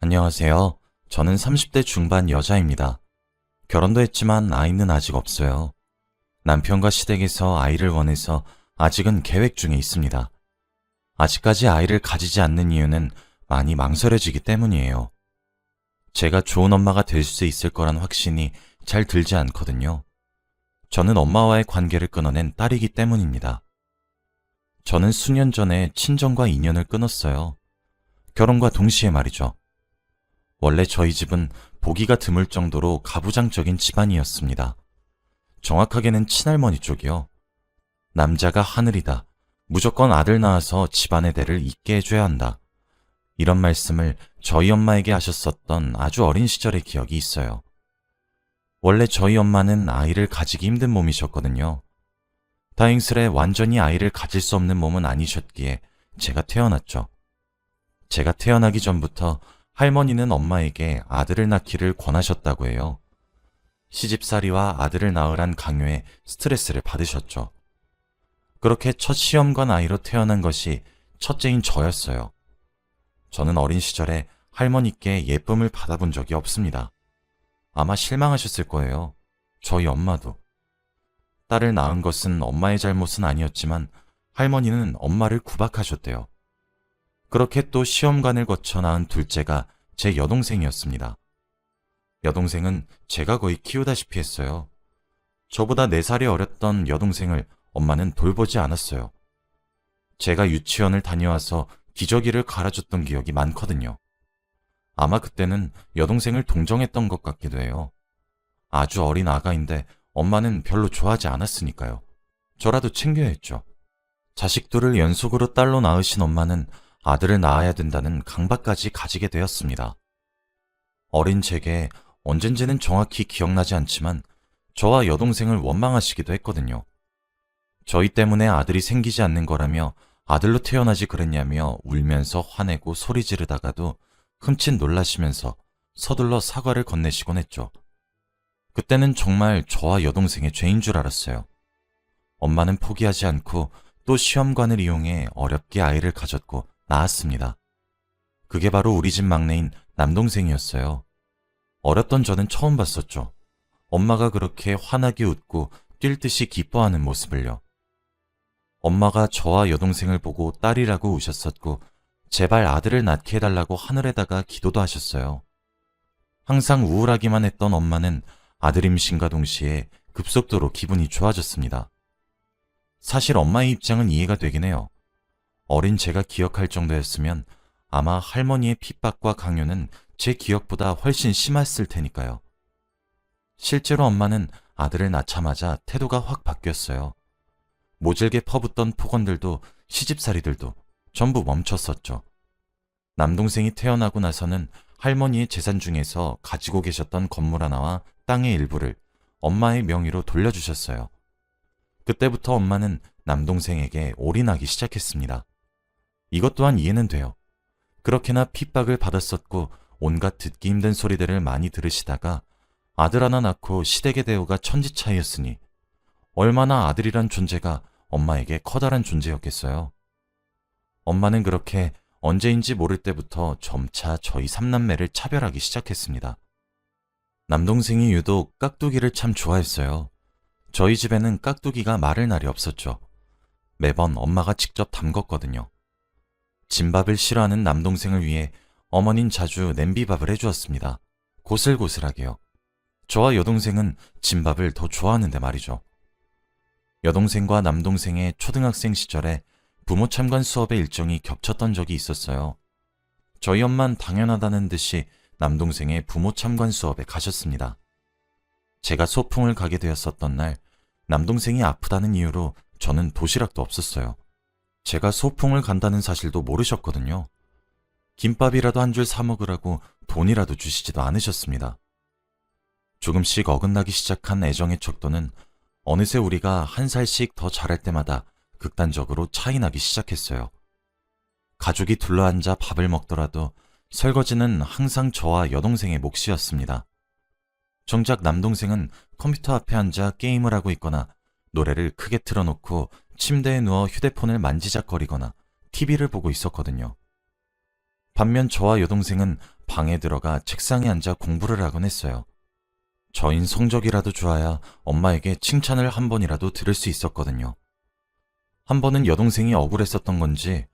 안녕하세요. 저는 30대 중반 여자입니다. 결혼도 했지만 아이는 아직 없어요. 남편과 시댁에서 아이를 원해서 아직은 계획 중에 있습니다. 아직까지 아이를 가지지 않는 이유는 많이 망설여지기 때문이에요. 제가 좋은 엄마가 될 수 있을 거란 확신이 잘 들지 않거든요. 저는 엄마와의 관계를 끊어낸 딸이기 때문입니다. 저는 수년 전에 친정과 인연을 끊었어요. 결혼과 동시에 말이죠. 원래 저희 집은 보기가 드물 정도로 가부장적인 집안이었습니다. 정확하게는 친할머니 쪽이요. 남자가 하늘이다. 무조건 아들 낳아서 집안의 대를 잇게 해줘야 한다. 이런 말씀을 저희 엄마에게 하셨었던 아주 어린 시절의 기억이 있어요. 원래 저희 엄마는 아이를 가지기 힘든 몸이셨거든요. 다행스레 완전히 아이를 가질 수 없는 몸은 아니셨기에 제가 태어났죠. 제가 태어나기 전부터 할머니는 엄마에게 아들을 낳기를 권하셨다고 해요. 시집살이와 아들을 낳으란 강요에 스트레스를 받으셨죠. 그렇게 첫 시험관 아이로 태어난 것이 첫째인 저였어요. 저는 어린 시절에 할머니께 예쁨을 받아본 적이 없습니다. 아마 실망하셨을 거예요. 저희 엄마도. 딸을 낳은 것은 엄마의 잘못은 아니었지만 할머니는 엄마를 구박하셨대요. 그렇게 또 시험관을 거쳐 낳은 둘째가 제 여동생이었습니다. 여동생은 제가 거의 키우다시피 했어요. 저보다 4살이 어렸던 여동생을 엄마는 돌보지 않았어요. 제가 유치원을 다녀와서 기저귀를 갈아줬던 기억이 많거든요. 아마 그때는 여동생을 동정했던 것 같기도 해요. 아주 어린 아가인데 엄마는 별로 좋아하지 않았으니까요. 저라도 챙겨야 했죠. 자식들을 연속으로 딸로 낳으신 엄마는 아들을 낳아야 된다는 강박까지 가지게 되었습니다. 어린 제게 언젠지는 정확히 기억나지 않지만 저와 여동생을 원망하시기도 했거든요. 저희 때문에 아들이 생기지 않는 거라며 아들로 태어나지 그랬냐며 울면서 화내고 소리 지르다가도 흠칫 놀라시면서 서둘러 사과를 건네시곤 했죠. 그때는 정말 저와 여동생의 죄인 줄 알았어요. 엄마는 포기하지 않고 또 시험관을 이용해 어렵게 아이를 가졌고 낳았습니다. 그게 바로 우리 집 막내인 남동생이었어요. 어렸던 저는 처음 봤었죠. 엄마가 그렇게 환하게 웃고 뛸 듯이 기뻐하는 모습을요. 엄마가 저와 여동생을 보고 딸이라고 우셨었고 제발 아들을 낳게 해달라고 하늘에다가 기도도 하셨어요. 항상 우울하기만 했던 엄마는 아들 임신과 동시에 급속도로 기분이 좋아졌습니다. 사실 엄마의 입장은 이해가 되긴 해요. 어린 제가 기억할 정도였으면 아마 할머니의 핍박과 강요는 제 기억보다 훨씬 심했을 테니까요. 실제로 엄마는 아들을 낳자마자 태도가 확 바뀌었어요. 모질게 퍼붓던 폭언들도 시집살이들도 전부 멈췄었죠. 남동생이 태어나고 나서는 할머니의 재산 중에서 가지고 계셨던 건물 하나와 땅의 일부를 엄마의 명의로 돌려주셨어요. 그때부터 엄마는 남동생에게 올인하기 시작했습니다. 이것 또한 이해는 돼요. 그렇게나 핍박을 받았었고 온갖 듣기 힘든 소리들을 많이 들으시다가 아들 하나 낳고 시댁의 대우가 천지차이였으니 얼마나 아들이란 존재가 엄마에게 커다란 존재였겠어요. 엄마는 그렇게 언제인지 모를 때부터 점차 저희 삼남매를 차별하기 시작했습니다. 남동생이 유독 깍두기를 참 좋아했어요. 저희 집에는 깍두기가 마를 날이 없었죠. 매번 엄마가 직접 담궜거든요. 진밥을 싫어하는 남동생을 위해 어머닌 자주 냄비밥을 해주었습니다. 고슬고슬하게요. 저와 여동생은 진밥을 더 좋아하는데 말이죠. 여동생과 남동생의 초등학생 시절에 부모 참관 수업의 일정이 겹쳤던 적이 있었어요. 저희 엄만 당연하다는 듯이 남동생의 부모 참관 수업에 가셨습니다. 제가 소풍을 가게 되었었던 날 남동생이 아프다는 이유로 저는 도시락도 없었어요. 제가 소풍을 간다는 사실도 모르셨거든요. 김밥이라도 한 줄 사 먹으라고 돈이라도 주시지도 않으셨습니다. 조금씩 어긋나기 시작한 애정의 척도는 어느새 우리가 한 살씩 더 자랄 때마다 극단적으로 차이나기 시작했어요. 가족이 둘러앉아 밥을 먹더라도 설거지는 항상 저와 여동생의 몫이었습니다. 정작 남동생은 컴퓨터 앞에 앉아 게임을 하고 있거나 노래를 크게 틀어놓고 침대에 누워 휴대폰을 만지작거리거나 TV를 보고 있었거든요. 반면 저와 여동생은 방에 들어가 책상에 앉아 공부를 하곤 했어요. 저인 성적이라도 좋아야 엄마에게 칭찬을 한 번이라도 들을 수 있었거든요. 한 번은 여동생이 억울했었던 건지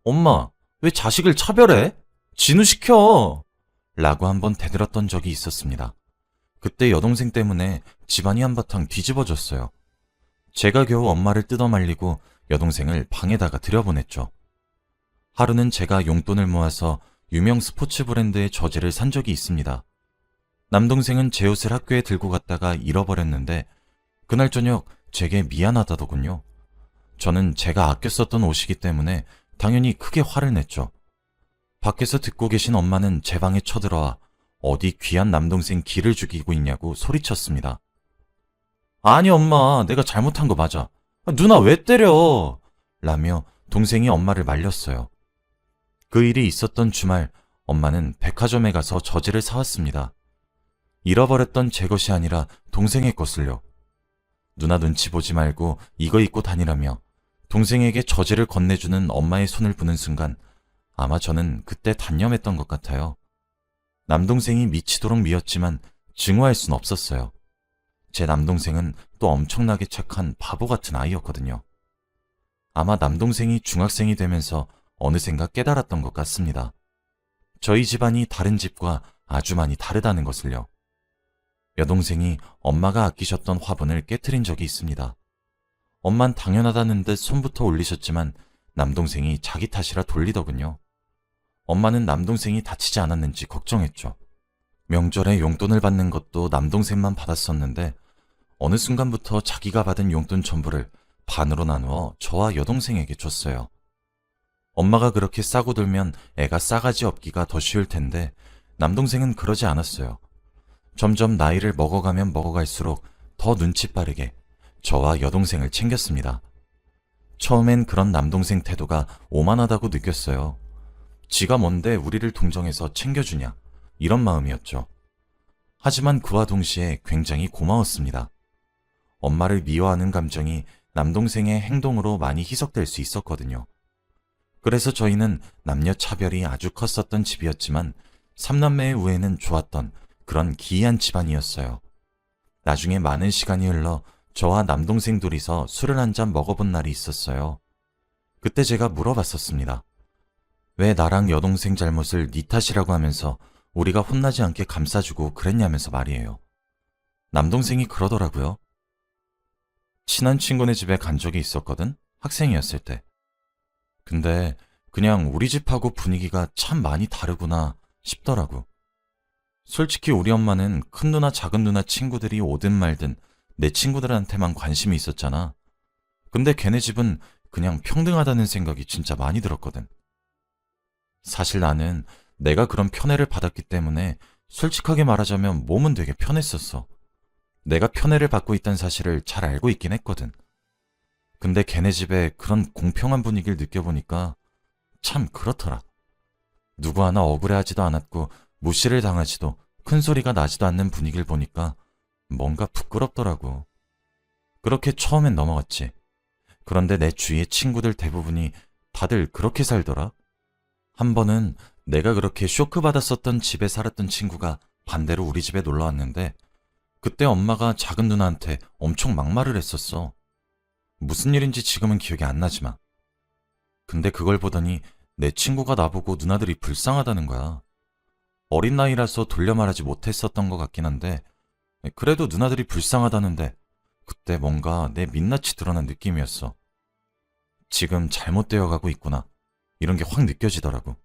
엄마, 왜 자식을 차별해? 진우시켜! 라고 한번 대들었던 적이 있었습니다. 그때 여동생 때문에 집안이 한바탕 뒤집어졌어요. 제가 겨우 엄마를 뜯어말리고 여동생을 방에다가 들여보냈죠. 하루는 제가 용돈을 모아서 유명 스포츠 브랜드의 저지를 산 적이 있습니다. 남동생은 제 옷을 학교에 들고 갔다가 잃어버렸는데 그날 저녁 제게 미안하다더군요. 저는 제가 아껴 썼던 옷이기 때문에 당연히 크게 화를 냈죠. 밖에서 듣고 계신 엄마는 제 방에 쳐들어와 어디 귀한 남동생 기를 죽이고 있냐고 소리쳤습니다. 아니 엄마, 내가 잘못한 거 맞아. 누나 왜 때려? 라며 동생이 엄마를 말렸어요. 그 일이 있었던 주말 엄마는 백화점에 가서 저지를 사왔습니다. 잃어버렸던 제 것이 아니라 동생의 것을요. 누나 눈치 보지 말고 이거 입고 다니라며 동생에게 저지를 건네주는 엄마의 손을 부는 순간 아마 저는 그때 단념했던 것 같아요. 남동생이 미치도록 미웠지만 증오할 순 없었어요. 제 남동생은 또 엄청나게 착한 바보 같은 아이였거든요. 아마 남동생이 중학생이 되면서 어느샌가 깨달았던 것 같습니다. 저희 집안이 다른 집과 아주 많이 다르다는 것을요. 여동생이 엄마가 아끼셨던 화분을 깨트린 적이 있습니다. 엄만 당연하다는 듯 손부터 올리셨지만 남동생이 자기 탓이라 돌리더군요. 엄마는 남동생이 다치지 않았는지 걱정했죠. 명절에 용돈을 받는 것도 남동생만 받았었는데 어느 순간부터 자기가 받은 용돈 전부를 반으로 나누어 저와 여동생에게 줬어요. 엄마가 그렇게 싸고 들면 애가 싸가지 없기가 더 쉬울 텐데 남동생은 그러지 않았어요. 점점 나이를 먹어가면 먹어갈수록 더 눈치 빠르게 저와 여동생을 챙겼습니다. 처음엔 그런 남동생 태도가 오만하다고 느꼈어요. 지가 뭔데 우리를 동정해서 챙겨주냐, 이런 마음이었죠. 하지만 그와 동시에 굉장히 고마웠습니다. 엄마를 미워하는 감정이 남동생의 행동으로 많이 희석될 수 있었거든요. 그래서 저희는 남녀 차별이 아주 컸었던 집이었지만 삼남매의 우애는 좋았던 그런 기이한 집안이었어요. 나중에 많은 시간이 흘러 저와 남동생 둘이서 술을 한 잔 먹어본 날이 있었어요. 그때 제가 물어봤었습니다. 왜 나랑 여동생 잘못을 네 탓이라고 하면서 우리가 혼나지 않게 감싸주고 그랬냐면서 말이에요. 남동생이 그러더라고요. 친한 친구네 집에 간 적이 있었거든? 학생이었을 때. 근데 그냥 우리 집하고 분위기가 참 많이 다르구나 싶더라고. 솔직히 우리 엄마는 큰 누나 작은 누나 친구들이 오든 말든 내 친구들한테만 관심이 있었잖아. 근데 걔네 집은 그냥 평등하다는 생각이 진짜 많이 들었거든. 사실 나는 내가 그런 편애를 받았기 때문에 솔직하게 말하자면 몸은 되게 편했었어. 내가 편애를 받고 있다는 사실을 잘 알고 있긴 했거든. 근데 걔네 집에 그런 공평한 분위기를 느껴보니까 참 그렇더라. 누구 하나 억울해하지도 않았고 무시를 당하지도 큰 소리가 나지도 않는 분위기를 보니까 뭔가 부끄럽더라고. 그렇게 처음엔 넘어갔지. 그런데 내 주위의 친구들 대부분이 다들 그렇게 살더라. 한 번은 내가 그렇게 쇼크받았었던 집에 살았던 친구가 반대로 우리 집에 놀러 왔는데 그때 엄마가 작은 누나한테 엄청 막말을 했었어. 무슨 일인지 지금은 기억이 안 나지만. 근데 그걸 보더니 내 친구가 나보고 누나들이 불쌍하다는 거야. 어린 나이라서 돌려 말하지 못했었던 것 같긴 한데 그래도 누나들이 불쌍하다는데 그때 뭔가 내 민낯이 드러난 느낌이었어. 지금 잘못되어 가고 있구나. 이런 게 확 느껴지더라고.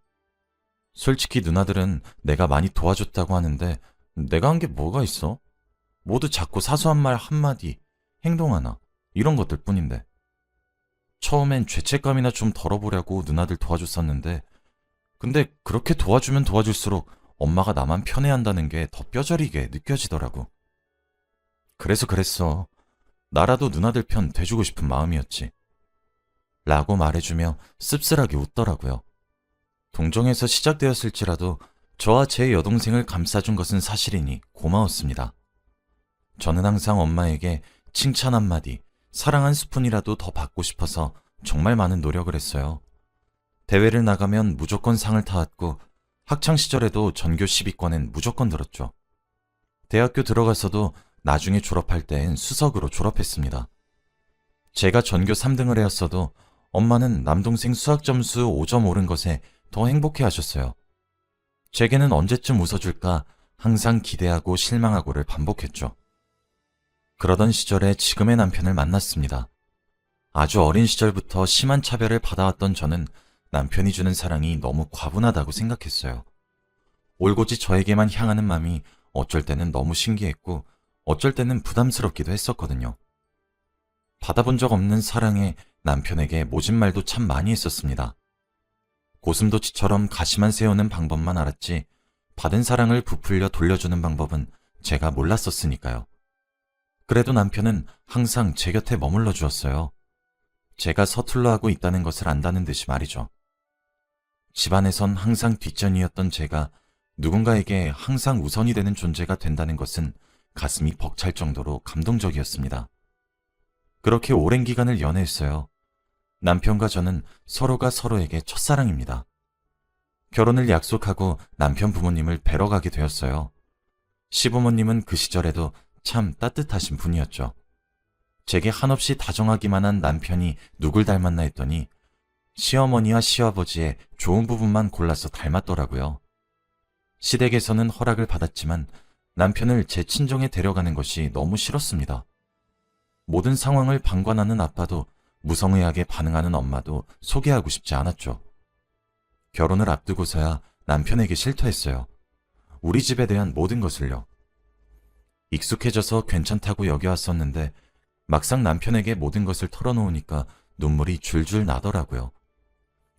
솔직히 누나들은 내가 많이 도와줬다고 하는데 내가 한 게 뭐가 있어? 모두 작고 사소한 말 한마디, 행동 하나, 이런 것들 뿐인데. 처음엔 죄책감이나 좀 덜어보려고 누나들 도와줬었는데 근데 그렇게 도와주면 도와줄수록 엄마가 나만 편애한다는 게 더 뼈저리게 느껴지더라고. 그래서 그랬어. 나라도 누나들 편 돼주고 싶은 마음이었지. 라고 말해주며 씁쓸하게 웃더라고요. 동정에서 시작되었을지라도 저와 제 여동생을 감싸준 것은 사실이니 고마웠습니다. 저는 항상 엄마에게 칭찬 한마디, 사랑 한 스푼이라도 더 받고 싶어서 정말 많은 노력을 했어요. 대회를 나가면 무조건 상을 타왔고 학창 시절에도 전교 10위권은 무조건 들었죠. 대학교 들어가서도 나중에 졸업할 때엔 수석으로 졸업했습니다. 제가 전교 3등을 해왔어도 엄마는 남동생 수학 점수 5점 오른 것에 더 행복해 하셨어요. 제게는 언제쯤 웃어줄까 항상 기대하고 실망하고를 반복했죠. 그러던 시절에 지금의 남편을 만났습니다. 아주 어린 시절부터 심한 차별을 받아왔던 저는 남편이 주는 사랑이 너무 과분하다고 생각했어요. 올곧이 저에게만 향하는 마음이 어쩔 때는 너무 신기했고 어쩔 때는 부담스럽기도 했었거든요. 받아본 적 없는 사랑에 남편에게 모진 말도 참 많이 했었습니다. 고슴도치처럼 가시만 세우는 방법만 알았지 받은 사랑을 부풀려 돌려주는 방법은 제가 몰랐었으니까요. 그래도 남편은 항상 제 곁에 머물러 주었어요. 제가 서툴러 하고 있다는 것을 안다는 듯이 말이죠. 집안에선 항상 뒷전이었던 제가 누군가에게 항상 우선이 되는 존재가 된다는 것은 가슴이 벅찰 정도로 감동적이었습니다. 그렇게 오랜 기간을 연애했어요. 남편과 저는 서로가 서로에게 첫사랑입니다. 결혼을 약속하고 남편 부모님을 뵈러 가게 되었어요. 시부모님은 그 시절에도 참 따뜻하신 분이었죠. 제게 한없이 다정하기만 한 남편이 누굴 닮았나 했더니 시어머니와 시아버지의 좋은 부분만 골라서 닮았더라고요. 시댁에서는 허락을 받았지만 남편을 제 친정에 데려가는 것이 너무 싫었습니다. 모든 상황을 방관하는 아빠도 무성의하게 반응하는 엄마도 소개하고 싶지 않았죠. 결혼을 앞두고서야 남편에게 실토했어요. 우리 집에 대한 모든 것을요. 익숙해져서 괜찮다고 여겨왔었는데 막상 남편에게 모든 것을 털어놓으니까 눈물이 줄줄 나더라고요.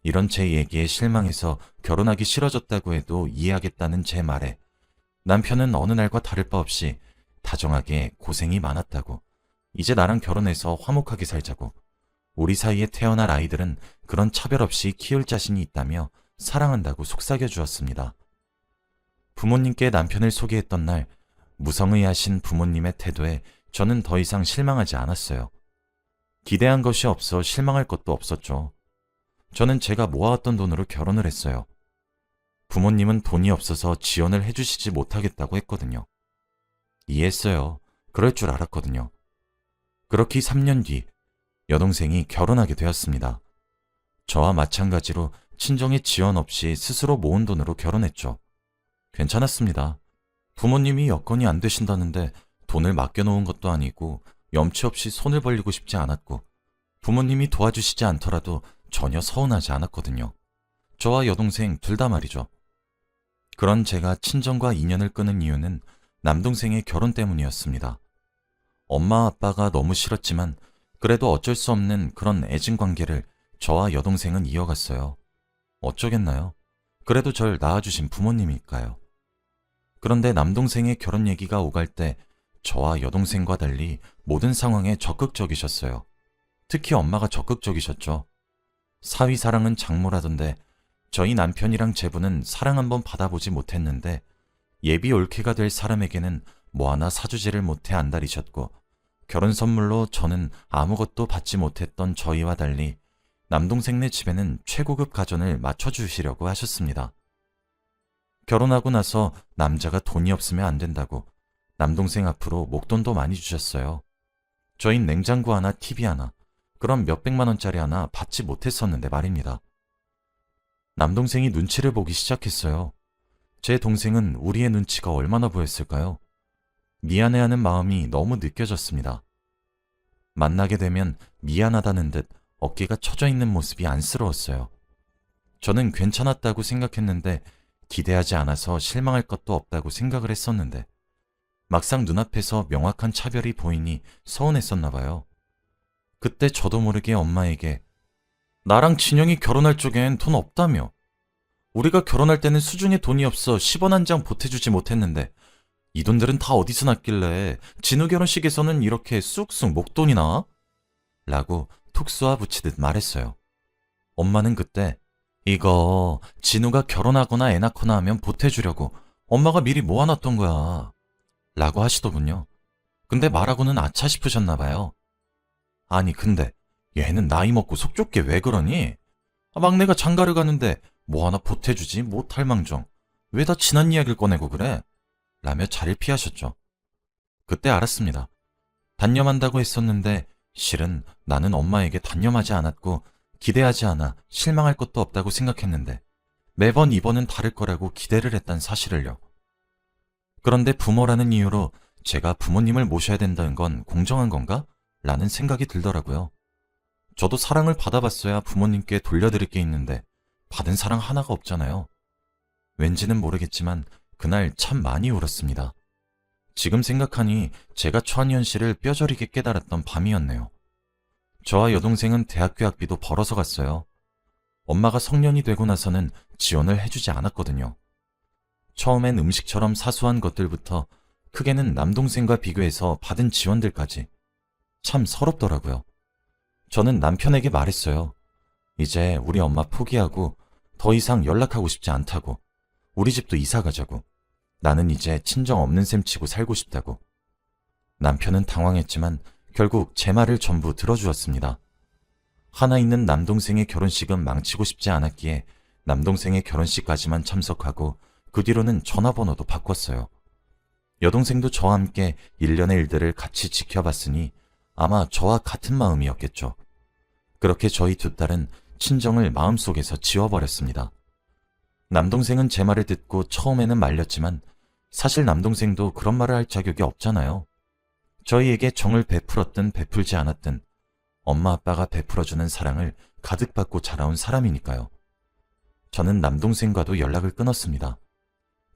이런 제 얘기에 실망해서 결혼하기 싫어졌다고 해도 이해하겠다는 제 말에 남편은 어느 날과 다를 바 없이 다정하게 고생이 많았다고, 이제 나랑 결혼해서 화목하게 살자고, 우리 사이에 태어날 아이들은 그런 차별 없이 키울 자신이 있다며 사랑한다고 속삭여 주었습니다. 부모님께 남편을 소개했던 날 무성의하신 부모님의 태도에 저는 더 이상 실망하지 않았어요. 기대한 것이 없어 실망할 것도 없었죠. 저는 제가 모아왔던 돈으로 결혼을 했어요. 부모님은 돈이 없어서 지원을 해주시지 못하겠다고 했거든요. 이해했어요. 그럴 줄 알았거든요. 그렇게 3년 뒤 여동생이 결혼하게 되었습니다. 저와 마찬가지로 친정의 지원 없이 스스로 모은 돈으로 결혼했죠. 괜찮았습니다. 부모님이 여건이 안 되신다는데 돈을 맡겨놓은 것도 아니고 염치 없이 손을 벌리고 싶지 않았고 부모님이 도와주시지 않더라도 전혀 서운하지 않았거든요. 저와 여동생 둘 다 말이죠. 그런 제가 친정과 인연을 끊은 이유는 남동생의 결혼 때문이었습니다. 엄마 아빠가 너무 싫었지만 그래도 어쩔 수 없는 그런 애증 관계를 저와 여동생은 이어갔어요. 어쩌겠나요? 그래도 절 낳아주신 부모님이니까요. 그런데 남동생의 결혼 얘기가 오갈 때 저와 여동생과 달리 모든 상황에 적극적이셨어요. 특히 엄마가 적극적이셨죠. 사위 사랑은 장모라던데 저희 남편이랑 제부는 사랑 한번 받아보지 못했는데 예비 올케가 될 사람에게는 뭐 하나 사주지를 못해 안달이셨고 결혼 선물로 저는 아무것도 받지 못했던 저희와 달리 남동생네 집에는 최고급 가전을 맞춰주시려고 하셨습니다. 결혼하고 나서 남자가 돈이 없으면 안 된다고 남동생 앞으로 목돈도 많이 주셨어요. 저흰 냉장고 하나, TV 하나, 그럼 몇백만 원짜리 하나 받지 못했었는데 말입니다. 남동생이 눈치를 보기 시작했어요. 제 동생은 우리의 눈치가 얼마나 보였을까요? 미안해하는 마음이 너무 느껴졌습니다. 만나게 되면 미안하다는 듯 어깨가 처져 있는 모습이 안쓰러웠어요. 저는 괜찮았다고 생각했는데 기대하지 않아서 실망할 것도 없다고 생각을 했었는데 막상 눈앞에서 명확한 차별이 보이니 서운했었나 봐요. 그때 저도 모르게 엄마에게 나랑 진영이 결혼할 적엔 돈 없다며, 우리가 결혼할 때는 수중에 돈이 없어 10원 한 장 보태주지 못했는데 이 돈들은 다 어디서 났길래 진우 결혼식에서는 이렇게 쑥쑥 목돈이 나와? 라고 툭 쏘아 붙이듯 말했어요. 엄마는 그때 이거 진우가 결혼하거나 애 낳거나 하면 보태주려고 엄마가 미리 모아놨던 거야 라고 하시더군요. 근데 말하고는 아차 싶으셨나 봐요. 아니 근데 얘는 나이 먹고 속 좁게 왜 그러니? 막내가 장가를 가는데 뭐 하나 보태주지 못할 망정 왜 다 지난 이야기를 꺼내고 그래? 라며 자리를 피하셨죠. 그때 알았습니다. 단념한다고 했었는데 실은 나는 엄마에게 단념하지 않았고 기대하지 않아 실망할 것도 없다고 생각했는데 매번 이번은 다를 거라고 기대를 했단 사실을요. 그런데 부모라는 이유로 제가 부모님을 모셔야 된다는 건 공정한 건가? 라는 생각이 들더라고요. 저도 사랑을 받아봤어야 부모님께 돌려드릴 게 있는데 받은 사랑 하나가 없잖아요. 왠지는 모르겠지만 그날 참 많이 울었습니다. 지금 생각하니 제가 처한 현실을 뼈저리게 깨달았던 밤이었네요. 저와 여동생은 대학교 학비도 벌어서 갔어요. 엄마가 성년이 되고 나서는 지원을 해주지 않았거든요. 처음엔 음식처럼 사소한 것들부터 크게는 남동생과 비교해서 받은 지원들까지 참 서럽더라고요. 저는 남편에게 말했어요. 이제 우리 엄마 포기하고 더 이상 연락하고 싶지 않다고. 우리 집도 이사 가자고. 나는 이제 친정 없는 셈 치고 살고 싶다고. 남편은 당황했지만 결국 제 말을 전부 들어주었습니다. 하나 있는 남동생의 결혼식은 망치고 싶지 않았기에 남동생의 결혼식까지만 참석하고 그 뒤로는 전화번호도 바꿨어요. 여동생도 저와 함께 일련의 일들을 같이 지켜봤으니 아마 저와 같은 마음이었겠죠. 그렇게 저희 두 딸은 친정을 마음속에서 지워버렸습니다. 남동생은 제 말을 듣고 처음에는 말렸지만 사실 남동생도 그런 말을 할 자격이 없잖아요. 저희에게 정을 베풀었든 베풀지 않았든 엄마 아빠가 베풀어주는 사랑을 가득 받고 자라온 사람이니까요. 저는 남동생과도 연락을 끊었습니다.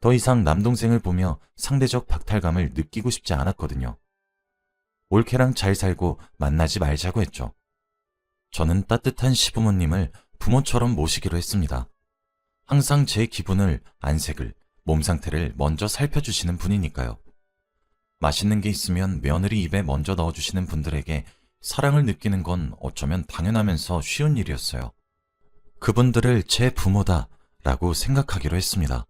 더 이상 남동생을 보며 상대적 박탈감을 느끼고 싶지 않았거든요. 올케랑 잘 살고 만나지 말자고 했죠. 저는 따뜻한 시부모님을 부모처럼 모시기로 했습니다. 항상 제 기분을, 안색을, 몸 상태를 먼저 살펴주시는 분이니까요. 맛있는 게 있으면 며느리 입에 먼저 넣어주시는 분들에게 사랑을 느끼는 건 어쩌면 당연하면서 쉬운 일이었어요. 그분들을 제 부모다라고 생각하기로 했습니다.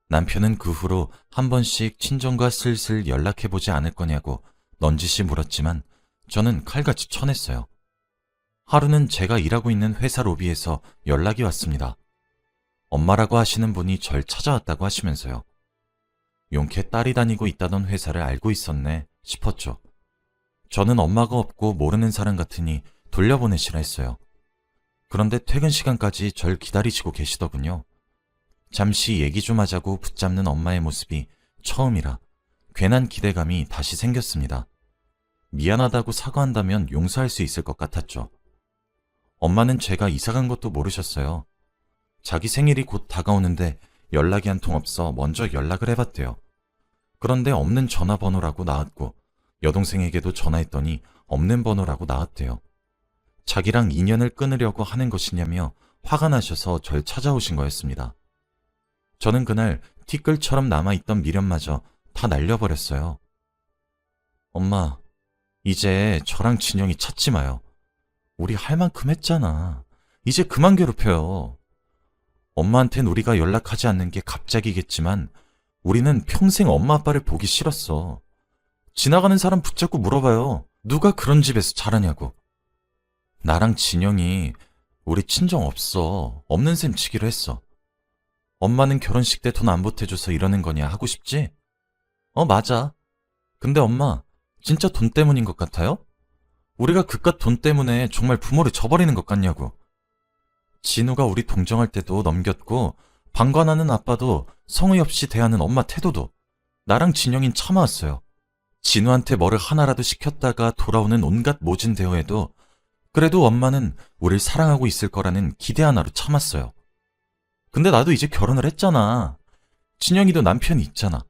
남편은 그 후로 한 번씩 친정과 슬슬 연락해보지 않을 거냐고 넌지시 물었지만 저는 칼같이 쳐냈어요. 하루는 제가 일하고 있는 회사 로비에서 연락이 왔습니다. 엄마라고 하시는 분이 절 찾아왔다고 하시면서요. 용케 딸이 다니고 있다던 회사를 알고 있었네 싶었죠. 저는 엄마가 없고 모르는 사람 같으니 돌려보내시라 했어요. 그런데 퇴근 시간까지 절 기다리시고 계시더군요. 잠시 얘기 좀 하자고 붙잡는 엄마의 모습이 처음이라 괜한 기대감이 다시 생겼습니다. 미안하다고 사과한다면 용서할 수 있을 것 같았죠. 엄마는 제가 이사간 것도 모르셨어요. 자기 생일이 곧 다가오는데 연락이 한 통 없어 먼저 연락을 해봤대요. 그런데 없는 전화번호라고 나왔고 여동생에게도 전화했더니 없는 번호라고 나왔대요. 자기랑 인연을 끊으려고 하는 것이냐며 화가 나셔서 절 찾아오신 거였습니다. 저는 그날 티끌처럼 남아있던 미련마저 다 날려버렸어요. 엄마, 이제 저랑 진영이 찾지 마요. 우리 할 만큼 했잖아. 이제 그만 괴롭혀요. 엄마한텐 우리가 연락하지 않는 게 갑자기겠지만 우리는 평생 엄마 아빠를 보기 싫었어. 지나가는 사람 붙잡고 물어봐요. 누가 그런 집에서 자라냐고. 나랑 진영이 우리 친정 없어. 없는 셈 치기로 했어. 엄마는 결혼식 때 돈 안 보태줘서 이러는 거냐 하고 싶지? 맞아. 근데 엄마, 진짜 돈 때문인 것 같아요? 우리가 그깟 돈 때문에 정말 부모를 저버리는 것 같냐고. 진우가 우리 동정할 때도 넘겼고 방관하는 아빠도 성의 없이 대하는 엄마 태도도 나랑 진영인 참아왔어요. 진우한테 뭐를 하나라도 시켰다가 돌아오는 온갖 모진 대우에도 그래도 엄마는 우릴 사랑하고 있을 거라는 기대 하나로 참았어요. 근데 나도 이제 결혼을 했잖아. 진영이도 남편이 있잖아.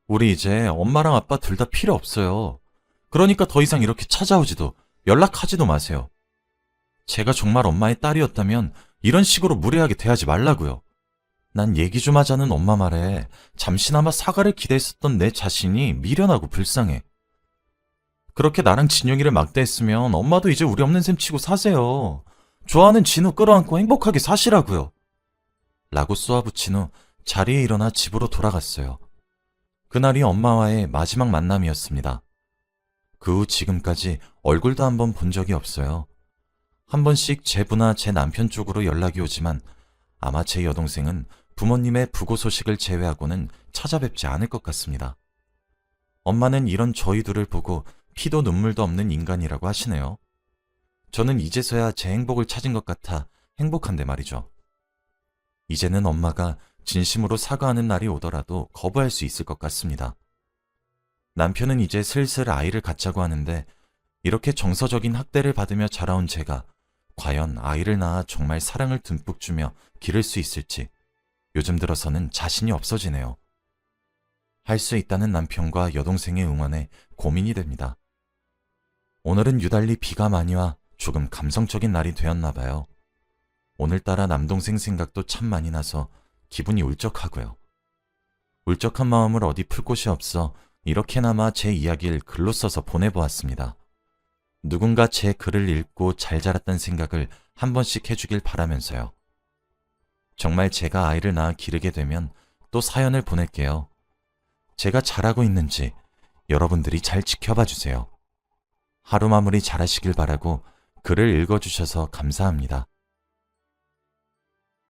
우리 이제 엄마랑 아빠 둘 다 필요 없어요. 그러니까 더 이상 이렇게 찾아오지도 연락하지도 마세요. 제가 정말 엄마의 딸이었다면 이런 식으로 무례하게 대하지 말라고요. 난 얘기 좀 하자는 엄마 말에 잠시나마 사과를 기대했었던 내 자신이 미련하고 불쌍해. 그렇게 나랑 진영이를 막대했으면 엄마도 이제 우리 없는 셈 치고 사세요. 좋아하는 진우 끌어안고 행복하게 사시라고요. 라고 쏘아붙인 후 자리에 일어나 집으로 돌아갔어요. 그날이 엄마와의 마지막 만남이었습니다. 그 후 지금까지 얼굴도 한번 본 적이 없어요. 한 번씩 제 부나 제 남편 쪽으로 연락이 오지만 아마 제 여동생은 부모님의 부고 소식을 제외하고는 찾아뵙지 않을 것 같습니다. 엄마는 이런 저희 둘을 보고 피도 눈물도 없는 인간이라고 하시네요. 저는 이제서야 제 행복을 찾은 것 같아 행복한데 말이죠. 이제는 엄마가 진심으로 사과하는 날이 오더라도 거부할 수 있을 것 같습니다. 남편은 이제 슬슬 아이를 갖자고 하는데 이렇게 정서적인 학대를 받으며 자라온 제가 과연 아이를 낳아 정말 사랑을 듬뿍 주며 기를 수 있을지 요즘 들어서는 자신이 없어지네요. 할 수 있다는 남편과 여동생의 응원에 고민이 됩니다. 오늘은 유달리 비가 많이 와 조금 감성적인 날이 되었나 봐요. 오늘따라 남동생 생각도 참 많이 나서 기분이 울적하고요. 울적한 마음을 어디 풀 곳이 없어 이렇게나마 제 이야기를 글로 써서 보내보았습니다. 누군가 제 글을 읽고 잘 자랐다는 생각을 한 번씩 해주길 바라면서요. 정말 제가 아이를 낳아 기르게 되면 또 사연을 보낼게요. 제가 잘하고 있는지 여러분들이 잘 지켜봐 주세요. 하루 마무리 잘하시길 바라고 글을 읽어주셔서 감사합니다.